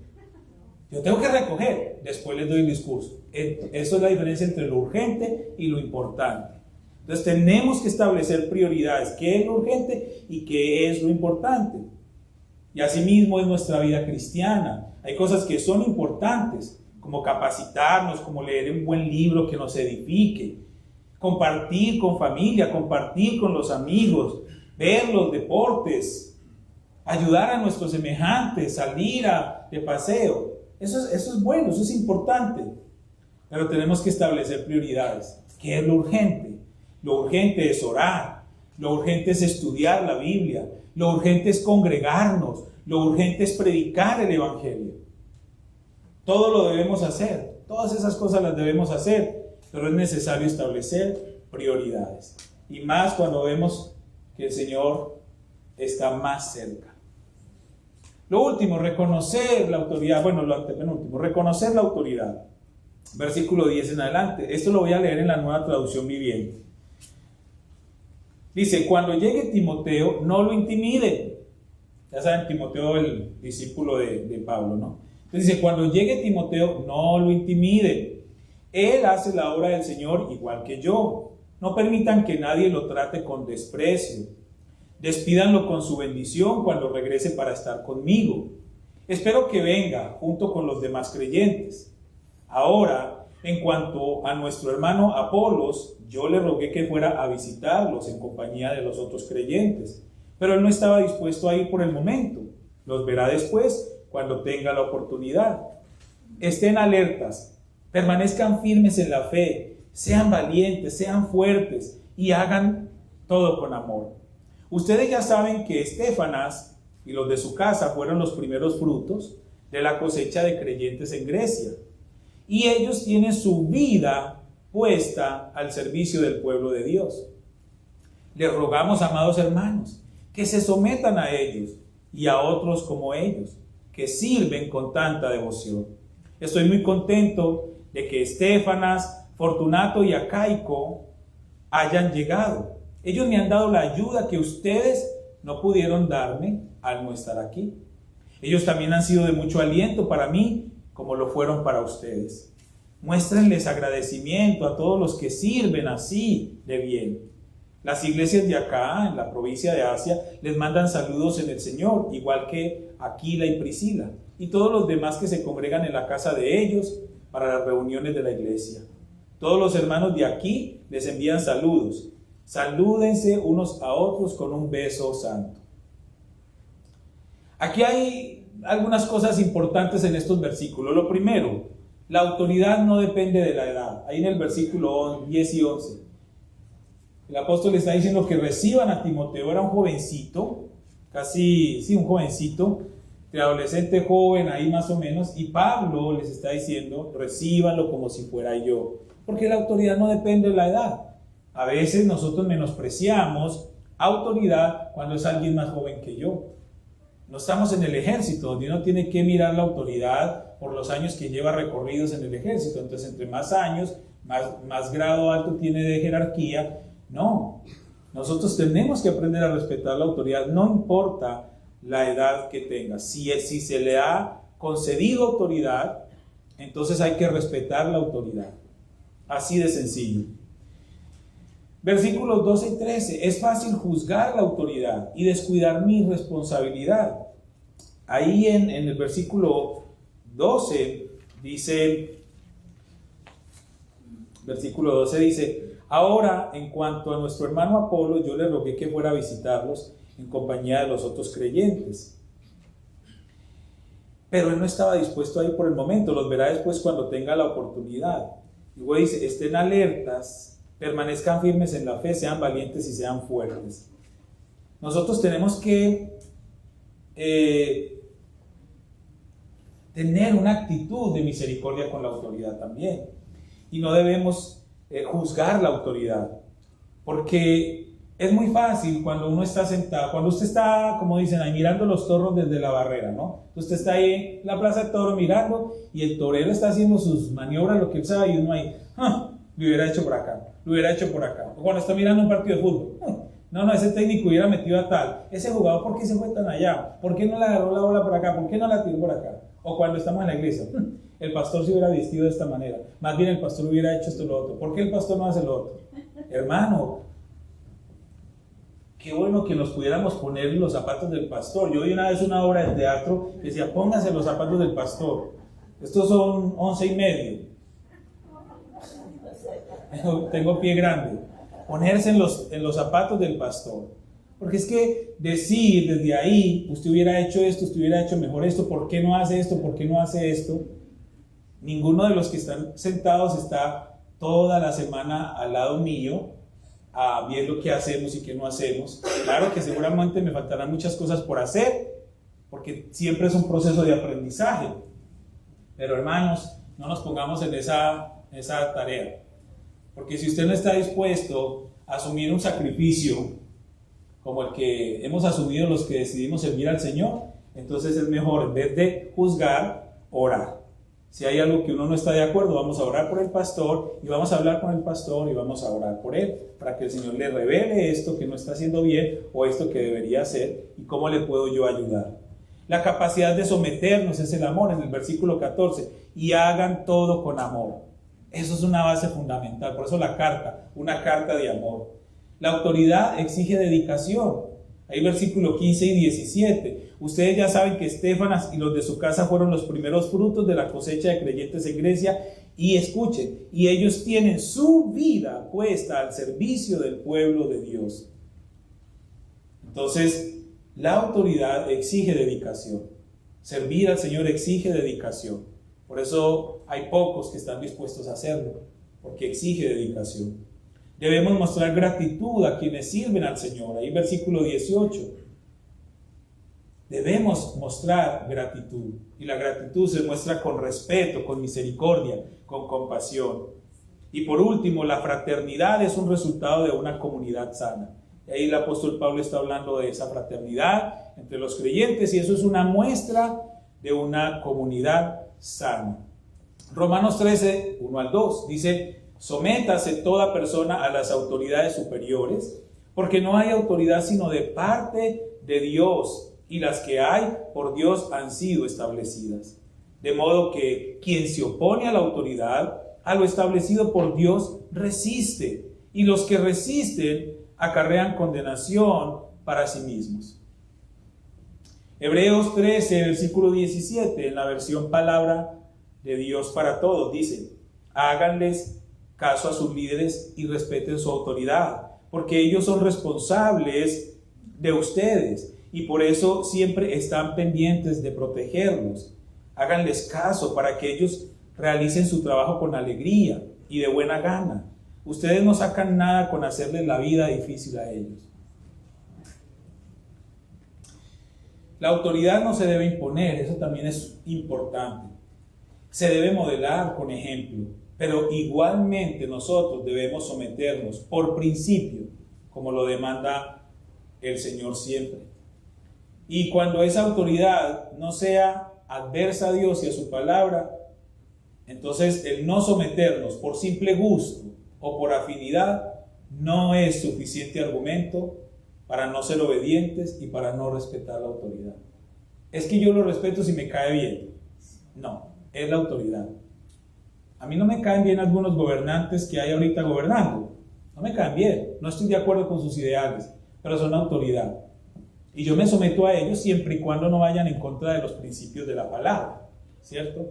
A: Yo tengo que recoger, después les doy el discurso. Eso es la diferencia entre lo urgente y lo importante. Entonces tenemos que establecer prioridades, qué es lo urgente y qué es lo importante. Y asimismo es nuestra vida cristiana. Hay cosas que son importantes, como capacitarnos, como leer un buen libro que nos edifique, compartir con familia, compartir con los amigos, ver los deportes, ayudar a nuestros semejantes, salir de paseo. Eso es bueno, eso es importante. Pero tenemos que establecer prioridades. ¿Qué es lo urgente? Lo urgente es orar. Lo urgente es estudiar la Biblia. Lo urgente es congregarnos. Lo urgente es predicar el Evangelio. Todo lo debemos hacer. Todas esas cosas las debemos hacer. Pero es necesario establecer prioridades. Y más cuando vemos que el Señor está más cerca. Lo último, reconocer la autoridad. Bueno, lo antepenúltimo, reconocer la autoridad. Versículo 10 en adelante. Esto lo voy a leer en la Nueva Traducción Viviente. Dice, cuando llegue Timoteo, no lo intimide. Ya saben, Timoteo, el discípulo de Pablo, ¿no? Entonces dice, cuando llegue Timoteo, no lo intimide. Él hace la obra del Señor igual que yo. No permitan que nadie lo trate con desprecio. Despídanlo con su bendición cuando regrese para estar conmigo. Espero que venga junto con los demás creyentes. Ahora, en cuanto a nuestro hermano Apolos, yo le rogué que fuera a visitarlos en compañía de los otros creyentes, pero él no estaba dispuesto a ir por el momento. Los verá después, cuando tenga la oportunidad. Estén alertas, permanezcan firmes en la fe, sean valientes, sean fuertes y hagan todo con amor. Ustedes ya saben que Estéfanas y los de su casa fueron los primeros frutos de la cosecha de creyentes en Grecia. Y ellos tienen su vida puesta al servicio del pueblo de Dios. Les rogamos, amados hermanos, que se sometan a ellos y a otros como ellos, que sirven con tanta devoción. Estoy muy contento de que Estéfanas, Fortunato y Acaico hayan llegado. Ellos me han dado la ayuda que ustedes no pudieron darme al no estar aquí. Ellos también han sido de mucho aliento para mí, como lo fueron para ustedes. Muéstrenles agradecimiento a todos los que sirven así de bien. Las iglesias de acá, en la provincia de Asia, les mandan saludos en el Señor, igual que Aquila y Priscila, y todos los demás que se congregan en la casa de ellos para las reuniones de la iglesia. Todos los hermanos de aquí les envían saludos. Salúdense unos a otros con un beso santo. Aquí hay algunas cosas importantes en estos versículos. Lo primero, la autoridad no depende de la edad. Ahí en el versículo 10 y 11. El apóstol está diciendo que reciban a Timoteo. Era un jovencito, un jovencito, de adolescente joven, ahí más o menos. Y Pablo les está diciendo, recíbanlo como si fuera yo. Porque la autoridad no depende de la edad. A veces nosotros menospreciamos autoridad cuando es alguien más joven que yo. No estamos en el ejército, donde uno tiene que mirar la autoridad por los años que lleva recorridos en el ejército. Entonces, entre más años, más grado alto tiene de jerarquía. No, nosotros tenemos que aprender a respetar la autoridad, no importa la edad que tenga. Si se le ha concedido autoridad, entonces hay que respetar la autoridad. Así de sencillo. Versículos 12 y 13. Es fácil juzgar la autoridad y descuidar mi responsabilidad. Ahí en el versículo 12 dice, ahora, en cuanto a nuestro hermano Apolo, yo le rogué que fuera a visitarlos en compañía de los otros creyentes. Pero él no estaba dispuesto a ir por el momento, los verá después cuando tenga la oportunidad. Y luego dice, estén alertas, permanezcan firmes en la fe, sean valientes y sean fuertes. Nosotros tenemos que tener una actitud de misericordia con la autoridad también. Y no debemos juzgar la autoridad, porque es muy fácil cuando uno está sentado, cuando usted está, como dicen ahí, mirando los toros desde la barrera, ¿no? Usted está ahí en la plaza de toros mirando y el torero está haciendo sus maniobras, lo que él sabe, y uno ahí, lo hubiera hecho por acá, lo hubiera hecho por acá. O cuando está mirando un partido de fútbol, no, ese técnico hubiera metido a tal, ese jugador, ¿por qué se fue tan allá? ¿Por qué no le agarró la bola por acá? ¿Por qué no la tiró por acá? O cuando estamos en la iglesia, el pastor se hubiera vestido de esta manera, más bien el pastor hubiera hecho esto y lo otro. ¿Por qué el pastor no hace lo otro? Hermano, qué bueno que nos pudiéramos poner en los zapatos del pastor. Yo vi una vez una obra de teatro que decía, pónganse los zapatos del pastor. Estos son 11:30. Tengo pie grande. Ponerse en los zapatos del pastor. Porque es que decir desde ahí, usted hubiera hecho esto, usted hubiera hecho mejor esto, ¿por qué no hace esto? ¿Por qué no hace esto? Ninguno de los que están sentados está toda la semana al lado mío, viendo qué hacemos y qué no hacemos. Claro que seguramente me faltarán muchas cosas por hacer, porque siempre es un proceso de aprendizaje. Pero hermanos, no nos pongamos en esa tarea. Porque si usted no está dispuesto a asumir un sacrificio como el que hemos asumido los que decidimos servir al Señor, entonces es mejor, en vez de juzgar, orar. Si hay algo que uno no está de acuerdo, vamos a orar por el pastor y vamos a hablar con el pastor y vamos a orar por él, para que el Señor le revele esto que no está haciendo bien o esto que debería hacer y cómo le puedo yo ayudar. La capacidad de someternos es el amor, en el versículo 14, y hagan todo con amor. Eso es una base fundamental, por eso la carta, una carta de amor. La autoridad exige dedicación. Hay versículo 15 y 17. Ustedes ya saben que Estefanas y los de su casa fueron los primeros frutos de la cosecha de creyentes en Grecia. Y escuchen, y ellos tienen su vida puesta al servicio del pueblo de Dios. Entonces, la autoridad exige dedicación. Servir al Señor exige dedicación. Por eso hay pocos que están dispuestos a hacerlo, porque exige dedicación. Debemos mostrar gratitud a quienes sirven al Señor. Ahí versículo 18. Debemos mostrar gratitud. Y la gratitud se muestra con respeto, con misericordia, con compasión. Y por último, la fraternidad es un resultado de una comunidad sana. Y ahí el apóstol Pablo está hablando de esa fraternidad entre los creyentes, y eso es una muestra de una comunidad sana. Romanos 13, 1 al 2 dice: sométase toda persona a las autoridades superiores, porque no hay autoridad sino de parte de Dios, y las que hay por Dios han sido establecidas. De modo que quien se opone a la autoridad, a lo establecido por Dios, resiste, y los que resisten acarrean condenación para sí mismos. Hebreos 13, versículo 17, en la versión Palabra de Dios para Todos, dice: háganles caso a sus líderes y respeten su autoridad, porque ellos son responsables de ustedes y por eso siempre están pendientes de protegerlos. Háganles caso para que ellos realicen su trabajo con alegría y de buena gana. Ustedes no sacan nada con hacerles la vida difícil a ellos. La autoridad no se debe imponer, eso también es importante. Se debe modelar con ejemplo, pero igualmente nosotros debemos someternos por principio, como lo demanda el Señor siempre. Y cuando esa autoridad no sea adversa a Dios y a su palabra, entonces el no someternos por simple gusto o por afinidad no es suficiente argumento para no ser obedientes y para no respetar la autoridad. Es que yo lo respeto si me cae bien. No, es la autoridad. A mí no me caen bien algunos gobernantes que hay ahorita gobernando. No me caen bien, no estoy de acuerdo con sus ideales, pero son autoridad. Y yo me someto a ellos siempre y cuando no vayan en contra de los principios de la palabra, ¿cierto?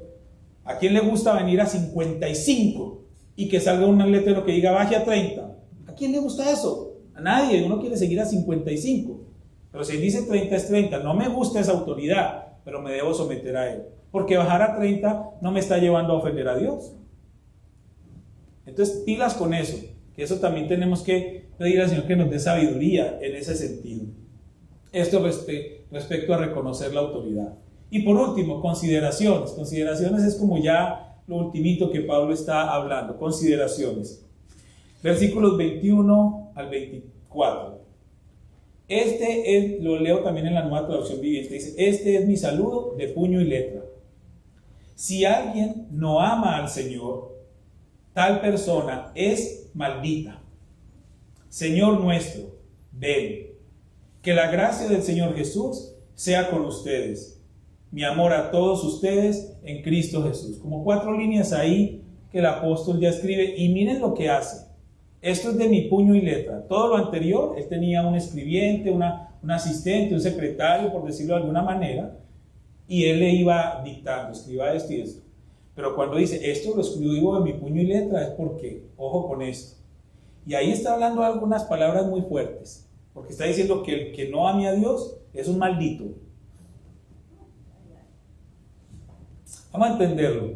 A: ¿A quién le gusta venir a 55 y que salga un letrero que diga baje a 30? ¿A quién le gusta eso? A nadie. Uno quiere seguir a 55. Pero si dice 30 es 30. No me gusta esa autoridad, pero me debo someter a él. Porque bajar a 30 no me está llevando a ofender a Dios. Entonces, pilas con eso. Que eso también tenemos que pedir al Señor que nos dé sabiduría en ese sentido. Esto respecto a reconocer la autoridad. Y por último, consideraciones. Consideraciones es como ya lo ultimito que Pablo está hablando. Consideraciones. Versículos 21 al 24. Lo leo también en la Nueva Traducción Viviente. Dice: este es mi saludo de puño y letra. Si alguien no ama al Señor, tal persona es maldita. Señor nuestro, ven. Que la gracia del Señor Jesús sea con ustedes. Mi amor a todos ustedes en Cristo Jesús. Como 4 líneas ahí que el apóstol ya escribe, y miren lo que hace. Esto es de mi puño y letra. Todo lo anterior, él tenía un escribiente, un asistente, un secretario, por decirlo de alguna manera, y él le iba dictando, escriba esto y esto. Pero cuando dice, esto lo escribo de mi puño y letra, es porque, ojo con esto. Y ahí está hablando algunas palabras muy fuertes, porque está diciendo que el que no ame a Dios es un maldito. Vamos a entenderlo.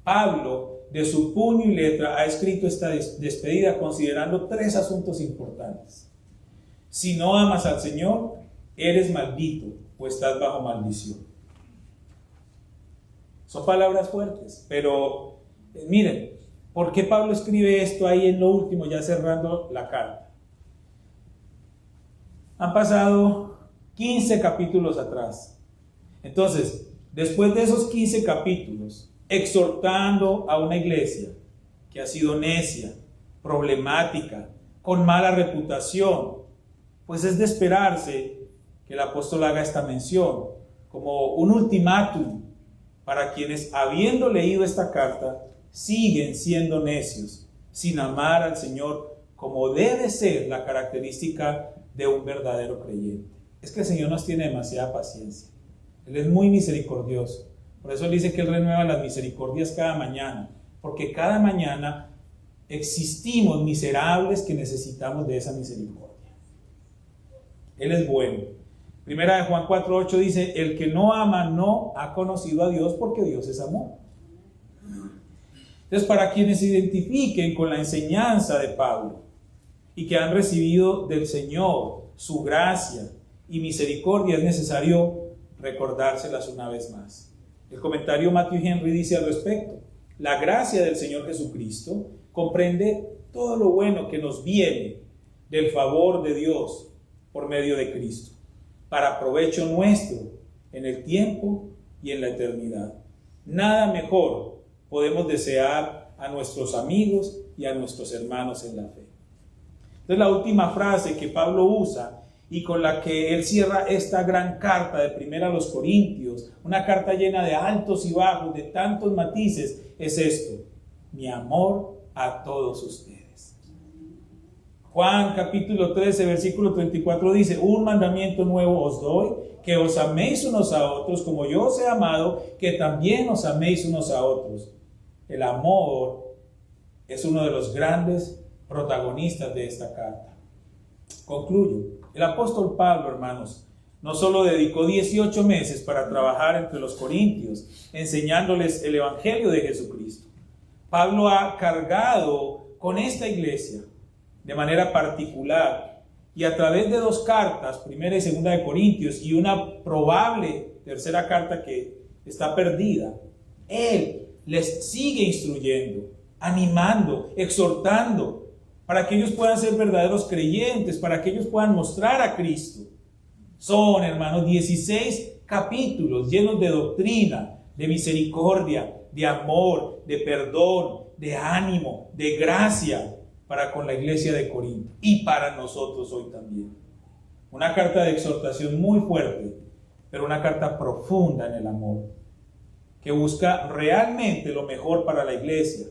A: Pablo, de su puño y letra, ha escrito esta despedida considerando 3 asuntos importantes. Si no amas al Señor, eres maldito o estás bajo maldición. Son palabras fuertes, pero miren, ¿por qué Pablo escribe esto ahí en lo último, ya cerrando la carta? Han pasado 15 capítulos atrás. Entonces, después de esos 15 capítulos, exhortando a una iglesia que ha sido necia, problemática, con mala reputación, pues es de esperarse que el apóstol haga esta mención como un ultimátum para quienes, habiendo leído esta carta, siguen siendo necios, sin amar al Señor como debe ser la característica de un verdadero creyente. Es que el Señor nos tiene demasiada paciencia. Él es muy misericordioso. Por eso Él dice que Él renueva las misericordias cada mañana, porque cada mañana existimos miserables que necesitamos de esa misericordia. Él es bueno. Primera de Juan 4:8 dice: el que no ama no ha conocido a Dios, porque Dios es amor. Entonces, para quienes se identifiquen con la enseñanza de Pablo y que han recibido del Señor su gracia y misericordia, es necesario recordárselas una vez más. El comentario Matthew Henry dice al respecto: la gracia del Señor Jesucristo comprende todo lo bueno que nos viene del favor de Dios por medio de Cristo, para provecho nuestro en el tiempo y en la eternidad. Nada mejor podemos desear a nuestros amigos y a nuestros hermanos en la fe. Entonces, la última frase que Pablo usa y con la que él cierra esta gran carta de Primera a los Corintios, una carta llena de altos y bajos, de tantos matices, es esto: mi amor a todos ustedes. Juan capítulo 13, versículo 34 dice: un mandamiento nuevo os doy, que os améis unos a otros, como yo os he amado, que también os améis unos a otros. El amor es uno de los grandes protagonistas de esta carta. Concluyo. El apóstol Pablo, hermanos, no solo dedicó 18 meses para trabajar entre los corintios, enseñándoles el evangelio de Jesucristo. Pablo ha cargado con esta iglesia de manera particular, y a través de 2 cartas, primera y segunda de Corintios, y una probable tercera carta que está perdida, él les sigue instruyendo, animando, exhortando, para que ellos puedan ser verdaderos creyentes, para que ellos puedan mostrar a Cristo. Son, hermanos, 16 capítulos llenos de doctrina, de misericordia, de amor, de perdón, de ánimo, de gracia, para con la iglesia de Corinto y para nosotros hoy también. Una carta de exhortación muy fuerte, pero una carta profunda en el amor, que busca realmente lo mejor para la iglesia,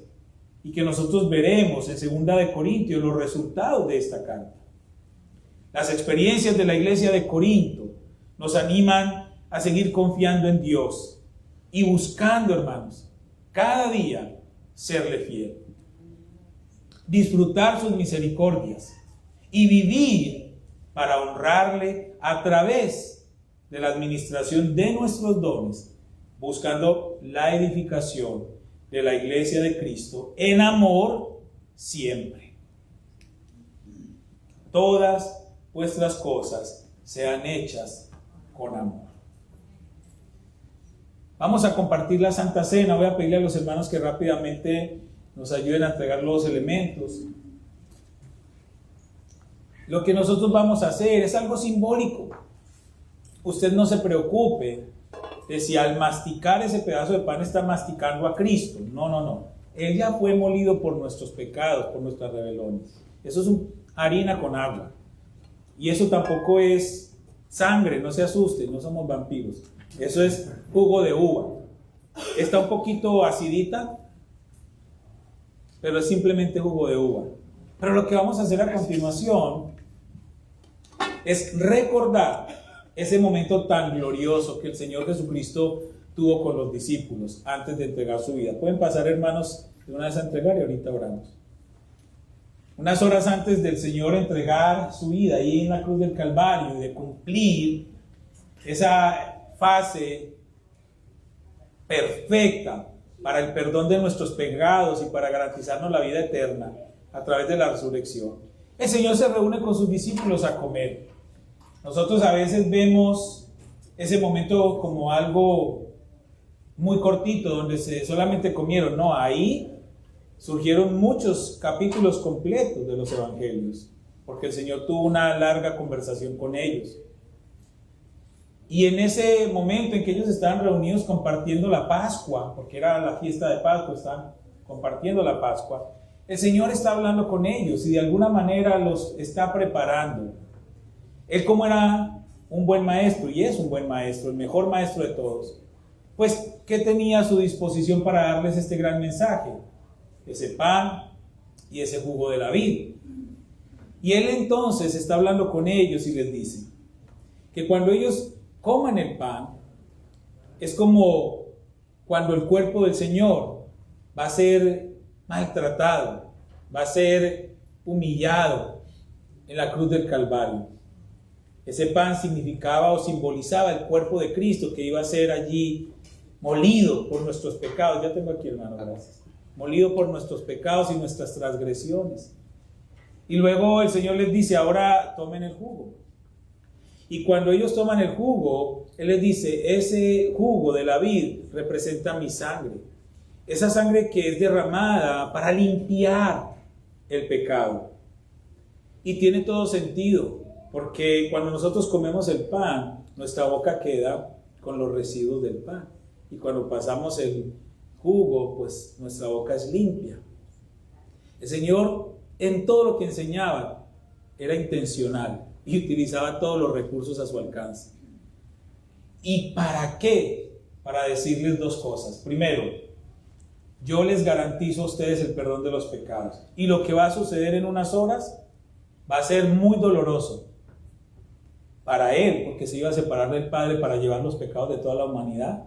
A: y que nosotros veremos en 2 de Corintios los resultados de esta carta. Las experiencias de la iglesia de Corinto nos animan a seguir confiando en Dios y buscando, hermanos, cada día serle fiel, disfrutar sus misericordias y vivir para honrarle a través de la administración de nuestros dones, buscando la edificación de la iglesia de Cristo en amor siempre. Todas vuestras cosas sean hechas con amor. Vamos a compartir la Santa Cena. Voy a pedirle a los hermanos que rápidamente nos ayuden a entregar los elementos. Lo que nosotros vamos a hacer es algo simbólico. Usted no se preocupe de si al masticar ese pedazo de pan está masticando a Cristo. No, no, no. Él ya fue molido por nuestros pecados, por nuestras rebeliones. Eso es harina con agua. Y eso tampoco es sangre, no se asusten, no somos vampiros. Eso es jugo de uva. Está un poquito acidita, pero es simplemente jugo de uva. Pero lo que vamos a hacer a continuación es recordar ese momento tan glorioso que el Señor Jesucristo tuvo con los discípulos antes de entregar su vida. Pueden pasar, hermanos, de una vez a entregar y ahorita oramos. Unas horas antes del Señor entregar su vida ahí en la cruz del Calvario y de cumplir esa fase perfecta para el perdón de nuestros pecados y para garantizarnos la vida eterna a través de la resurrección, el Señor se reúne con sus discípulos a comer. Nosotros a veces vemos ese momento como algo muy cortito, donde solamente comieron. No, ahí surgieron muchos capítulos completos de los evangelios, porque el Señor tuvo una larga conversación con ellos. Y en ese momento en que ellos estaban reunidos compartiendo la Pascua, porque era la fiesta de Pascua, estaban compartiendo la Pascua, el Señor está hablando con ellos y de alguna manera los está preparando. Él, como era un buen maestro, y es un buen maestro, el mejor maestro de todos, pues, ¿qué tenía a su disposición para darles este gran mensaje? Ese pan y ese jugo de la vid. Y Él entonces está hablando con ellos y les dice que cuando ellos coman el pan, es como cuando el cuerpo del Señor va a ser maltratado, va a ser humillado en la cruz del Calvario. Ese pan significaba o simbolizaba el cuerpo de Cristo que iba a ser allí molido por nuestros pecados. Ya tengo aquí, hermano, gracias. Molido por nuestros pecados y nuestras transgresiones. Y luego el Señor les dice, ahora tomen el jugo. Y cuando ellos toman el jugo, Él les dice, ese jugo de la vid representa mi sangre. Esa sangre que es derramada para limpiar el pecado. Y tiene todo sentido, porque cuando nosotros comemos el pan, nuestra boca queda con los residuos del pan. Y cuando pasamos el jugo, pues nuestra boca es limpia. El Señor, en todo lo que enseñaba, era intencional y utilizaba todos los recursos a su alcance. ¿Y para qué? Para decirles dos cosas. Primero, yo les garantizo a ustedes el perdón de los pecados. Y lo que va a suceder en unas horas va a ser muy doloroso para Él, porque se iba a separar del Padre para llevar los pecados de toda la humanidad.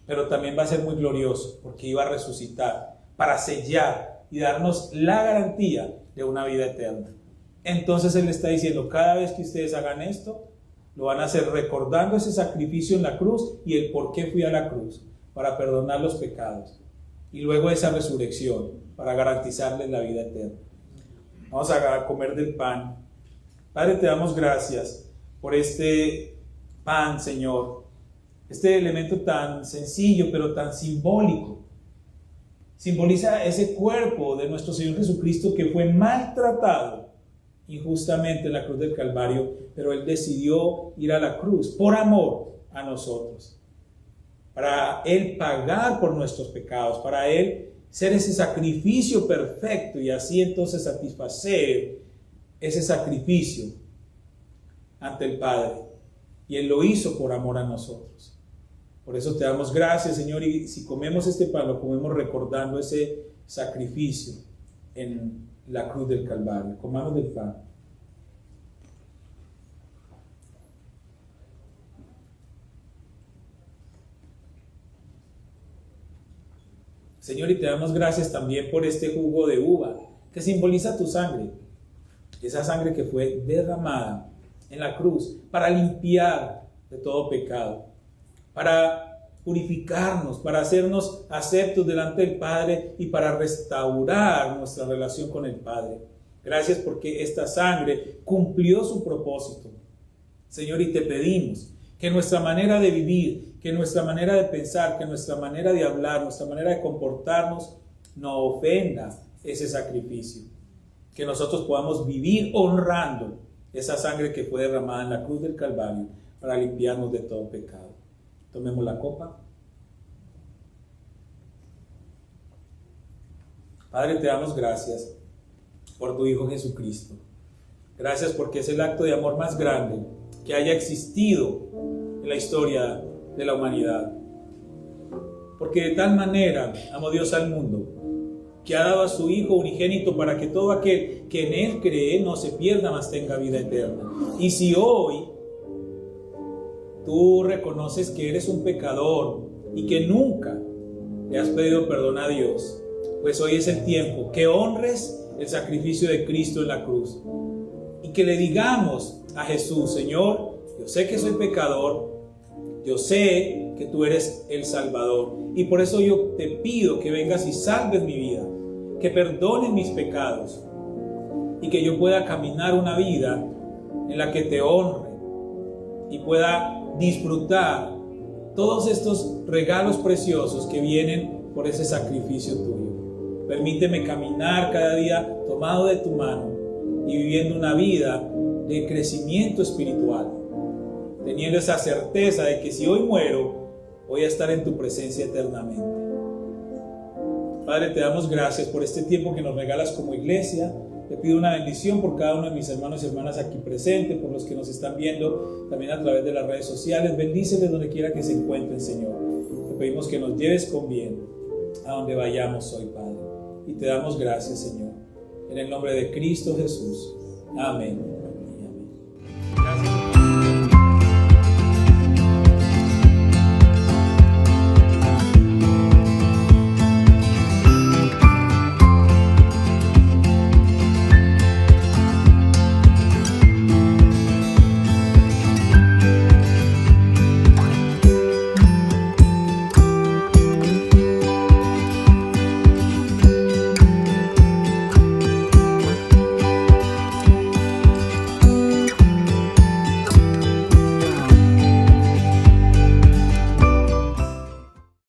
A: Pero también va a ser muy glorioso, porque iba a resucitar para sellar y darnos la garantía de una vida eterna. Entonces Él está diciendo, cada vez que ustedes hagan esto, lo van a hacer recordando ese sacrificio en la cruz y el por qué fui a la cruz, para perdonar los pecados. Y luego esa resurrección, para garantizarles la vida eterna. Vamos a comer del pan. Padre, te damos gracias por este pan, Señor. Este elemento tan sencillo, pero tan simbólico. Simboliza ese cuerpo de nuestro Señor Jesucristo que fue maltratado injustamente en la cruz del Calvario, pero Él decidió ir a la cruz por amor a nosotros, para Él pagar por nuestros pecados, para Él ser ese sacrificio perfecto y así entonces satisfacer ese sacrificio ante el Padre. Y Él lo hizo por amor a nosotros. Por eso te damos gracias, Señor, y si comemos este pan, lo comemos recordando ese sacrificio en la cruz del Calvario. Comamos del pan. Señor, y te damos gracias también por este jugo de uva que simboliza tu sangre, esa sangre que fue derramada en la cruz para limpiar de todo pecado, para purificarnos, para hacernos aceptos delante del Padre y para restaurar nuestra relación con el Padre. Gracias porque esta sangre cumplió su propósito. Señor, y te pedimos que nuestra manera de vivir, que nuestra manera de pensar, que nuestra manera de hablar, nuestra manera de comportarnos no ofenda ese sacrificio. que nosotros podamos vivir honrando esa sangre que fue derramada en la cruz del Calvario para limpiarnos de todo pecado. Tomemos la copa. Padre, te damos gracias por tu Hijo Jesucristo. Gracias porque es el acto de amor más grande que haya existido en la historia de la humanidad. Porque de tal manera amó Dios al mundo, que ha dado a su Hijo unigénito para que todo aquel que en Él cree no se pierda, mas tenga vida eterna. Y si hoy tú reconoces que eres un pecador y que nunca le has pedido perdón a Dios, pues hoy es el tiempo que honres el sacrificio de Cristo en la cruz y que le digamos a Jesús: Señor, yo sé que soy pecador, yo sé que tú eres el Salvador, y por eso yo te pido que vengas y salves mi vida, que perdones mis pecados y que yo pueda caminar una vida en la que te honre y pueda disfrutar todos estos regalos preciosos que vienen por ese sacrificio tuyo. Permíteme caminar cada día tomado de tu mano y viviendo una vida de crecimiento espiritual, teniendo esa certeza de que si hoy muero, voy a estar en tu presencia eternamente. Padre, te damos gracias por este tiempo que nos regalas como iglesia. Te pido una bendición por cada uno de mis hermanos y hermanas aquí presentes, por los que nos están viendo también a través de las redes sociales. Bendíceles donde quiera que se encuentren, Señor. Te pedimos que nos lleves con bien a donde vayamos hoy, Padre. Y te damos gracias, Señor. En el nombre de Cristo Jesús. Amén.